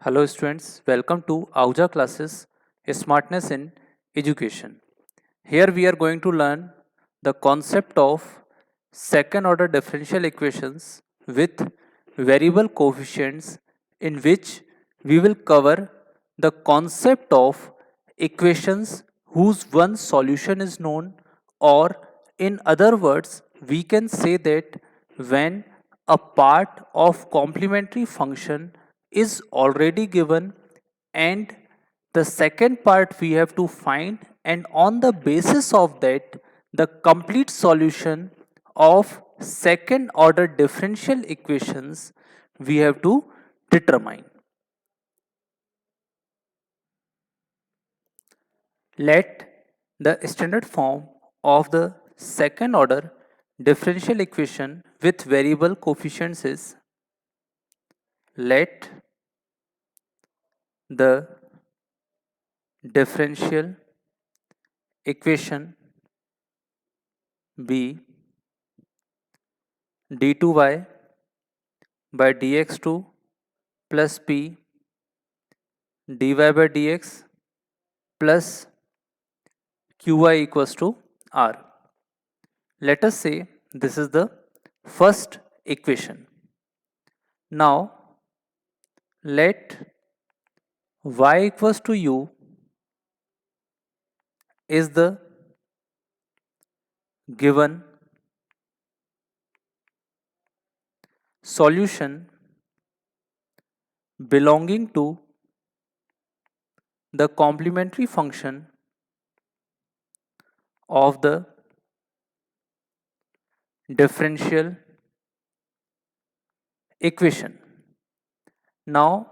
Hello students, welcome to Auja classes Smartness in Education. Here we are going to learn the concept of second order differential equations with variable coefficients, in which we will cover the concept of equations whose one solution is known, or in other words we can say that when a part of complementary function is already given and the second part we have to find, and on the basis of that the complete solution of second order differential equations we have to determine. Let the standard form of the second order differential equation with variable coefficients is: let the differential equation be d2y by dx2 plus p dy by dx plus qy equals to r. Let us say this is the first equation. Now let y equals to u is the given solution belonging to the complementary function of the differential equation. Now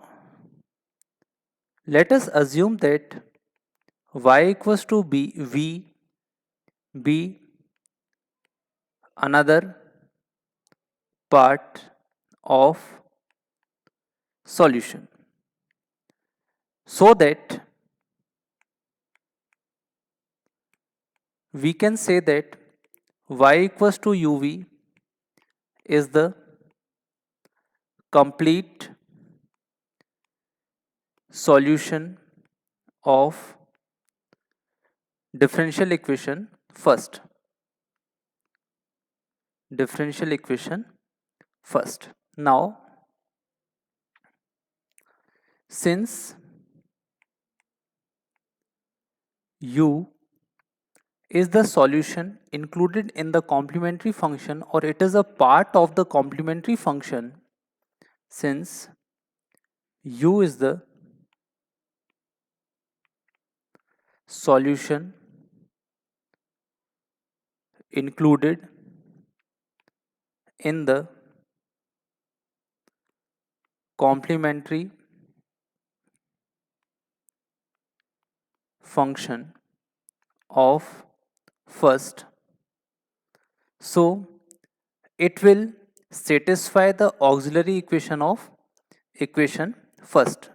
let us assume that y equals to v be another part of solution, so that we can say that y equals to uv is the complete solution of differential equation first. Differential equation first. Now, since u is the solution included in the complementary function, or it is a part of the complementary function, since u is the solution included in the complementary function of first, so it will satisfy the auxiliary equation of equation first.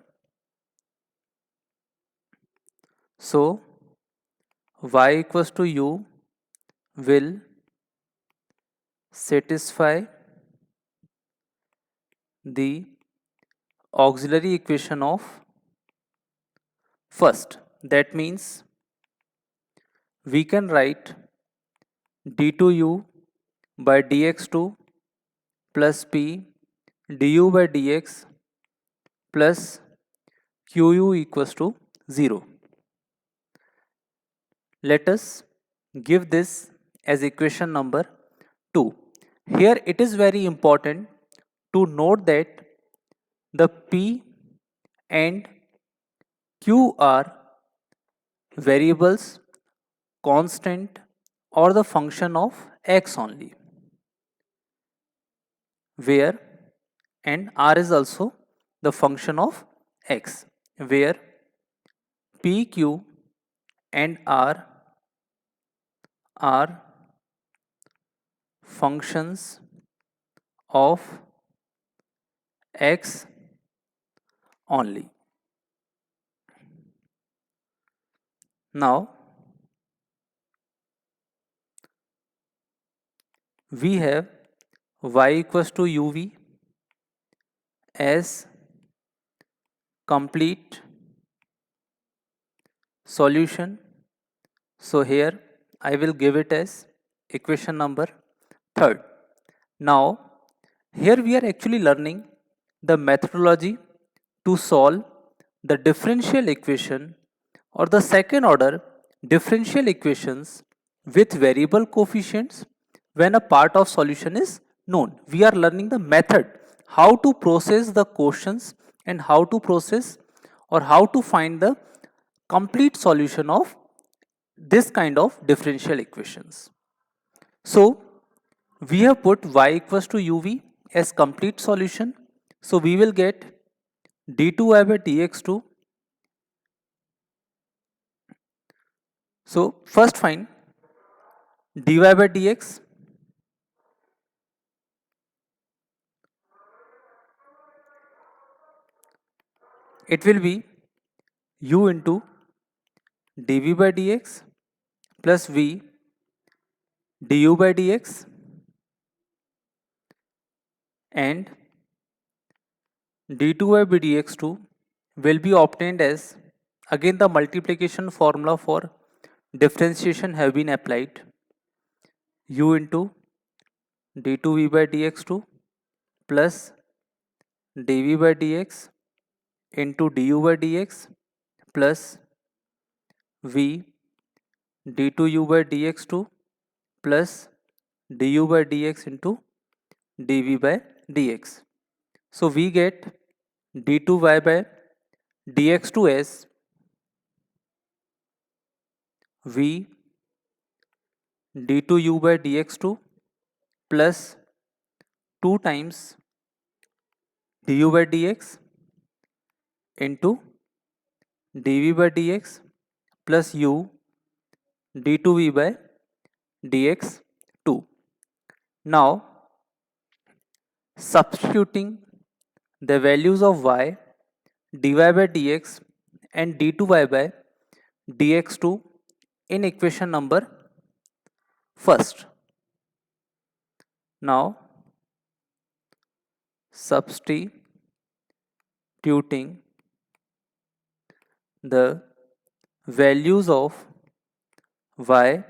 So y equals to u will satisfy the auxiliary equation of first. That means we can write d2u by dx2 plus p du by dx plus qu equals to 0. Let us give this as equation number 2. Here it is very important to note that the p and q are variables, constant, or the function of x only, where and r is also the function of x, where p, q and r are functions of x only. Now we have y equals to uv as complete solution. So here I will give it as equation number third. Now here we are actually learning the methodology to solve the differential equation or the second order differential equations with variable coefficients when a part of solution is known. We are learning the method how to process the questions and how to process or how to find the complete solution of this kind of differential equations. So we have put y equals to uv as complete solution. So we will get d2y by dx2. So first find dy by dx. It will be u into dv by dx plus v du by dx, and d2y by dx2 will be obtained as, again the multiplication formula for differentiation have been applied, u into d2v by dx2 plus dv by dx into du by dx plus v d2u by dx2 plus du by dx into dv by dx. So we get d2y by dx2 as v d2u by dx2 plus 2 times du by dx into dv by dx plus u d2v by dx2. Now substituting the values of y, dy by dx and d2y by dx2 in equation number first. Now substituting the values of y,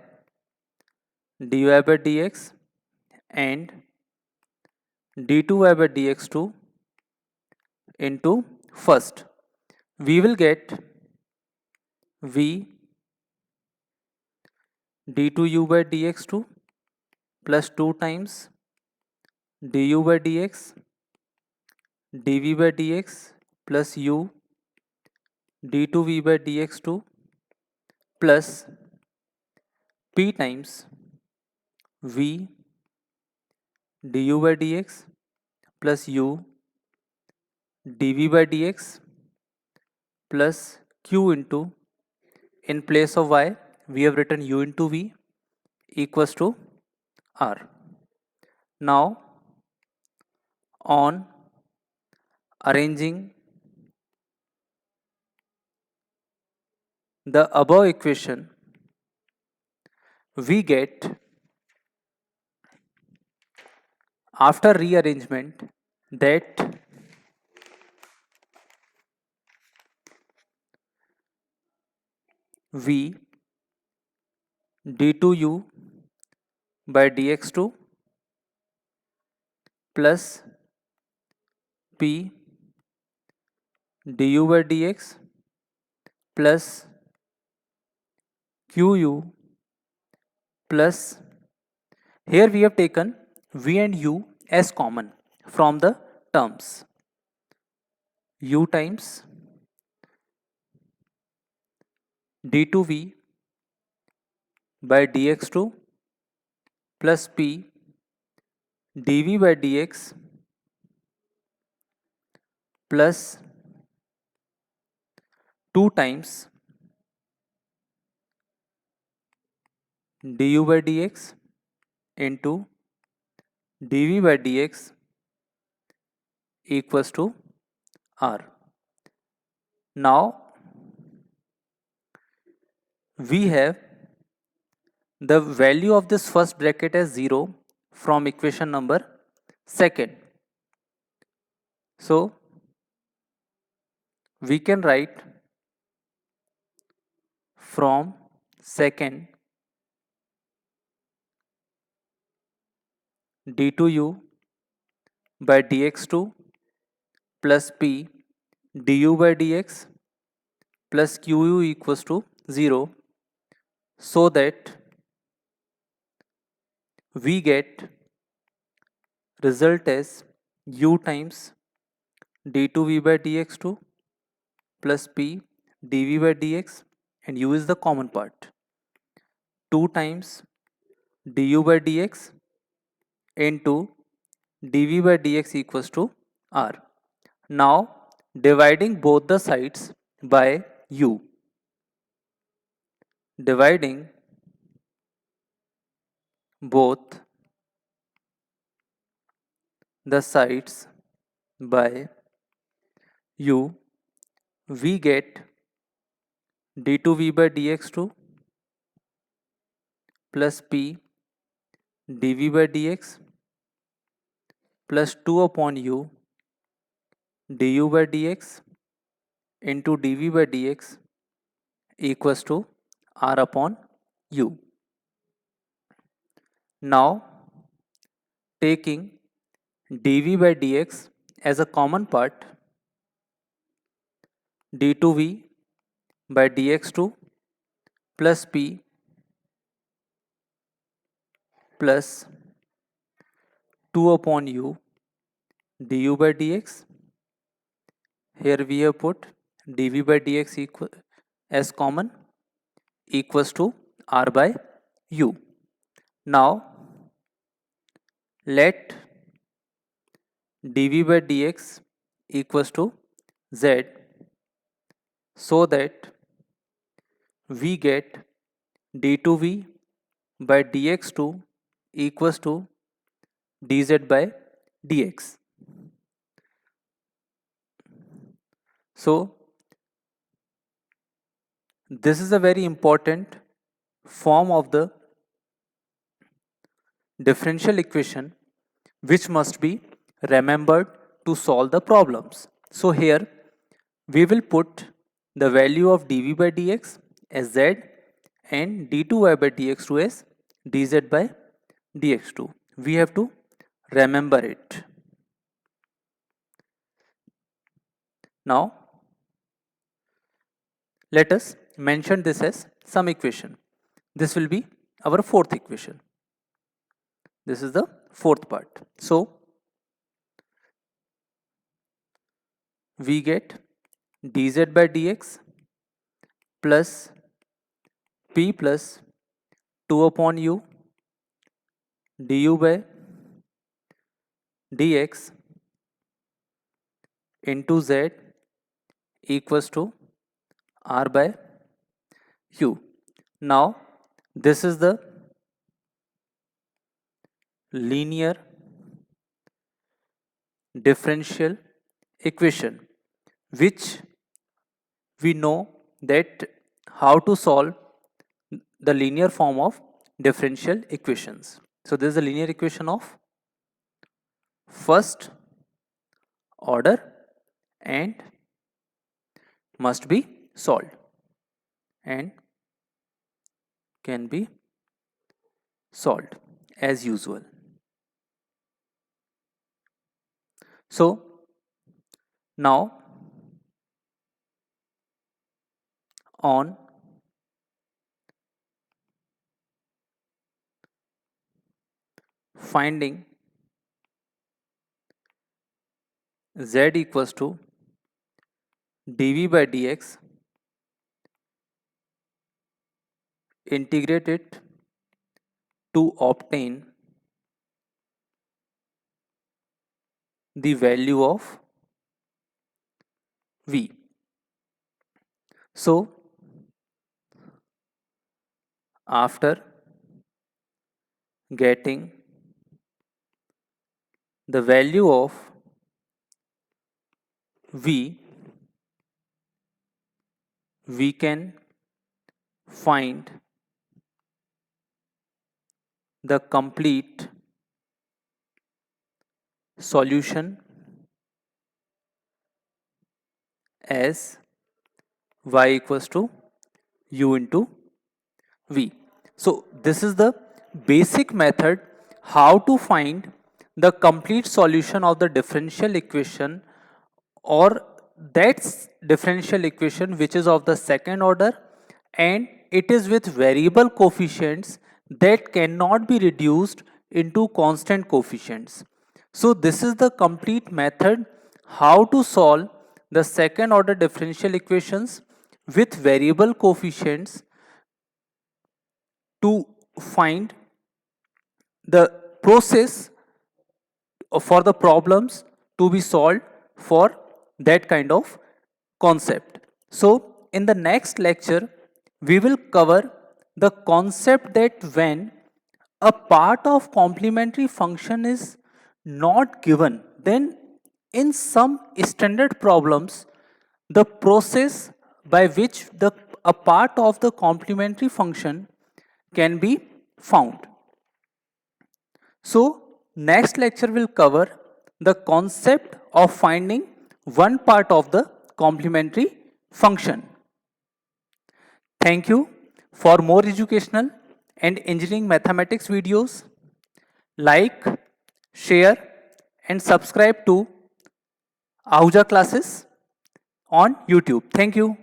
dy by dx and d2y by dx2 into first, we will get v d2u by dx2 plus 2 times du by dx dv by dx plus u d2v by dx2 plus p times v du by dx plus u dv by dx plus q into, in place of y we have written u into v equals to r. Now on arranging the above equation, we get, after rearrangement, that v d2u by dx2 plus p du by dx plus qu plus, here we have taken v and u as common from the terms, u times d2v by dx2 plus p dv by dx plus 2 times du by dx into dv by dx equals to r. Now we have the value of this first bracket as 0 from equation number second. So we can write from second d2u by dx2 plus p du by dx plus qu equals to 0, so that we get result as u times d2v by dx2 plus p dv by dx, and u is the common part, 2 times du by dx into dv by dx equals to r. Now dividing both the sides by u, dividing both the sides by u, we get d2v by dx2 plus p dv by dx plus 2 upon u du by dx into dv by dx equals to r upon u. Now taking dv by dx as a common part, d2v by dx2 plus p plus 2 upon u du by dx. Here we have put dv by dx as common equals to r by u. Now let dv by dx equals to z, so that we get d2v by dx2 equals to dz by dx. So this is a very important form of the differential equation which must be remembered to solve the problems. So here we will put the value of dv by dx as z and d2y by dx2 as dz by dx2. We have to remember it. Now let us mention this as some equation. This will be our fourth equation. This is the fourth part. So we get dz by dx plus p plus 2 upon u du by dx into z equals to r by u. Now this is the linear differential equation which we know that how to solve the linear form of differential equations. So this is the linear equation of first order and must be solved and can be solved as usual. So now on finding z equals to dv by dx, integrate it to obtain the value of v. So after getting the value of v, we can find the complete solution as y equals to u into v. So this is the basic method how to find the complete solution of the differential equation, or that differential equation which is of the second order and it is with variable coefficients that cannot be reduced into constant coefficients. So this is the complete method how to solve the second order differential equations with variable coefficients to find the process for the problems to be solved for that kind of concept. So in the next lecture we will cover the concept that when a part of complementary function is not given, then in some standard problems the process by which a part of the complementary function can be found. So next lecture will cover the concept of finding one part of the complementary function. Thank you. For more educational and engineering mathematics videos, like, share and subscribe to Ahuja classes on YouTube. Thank you.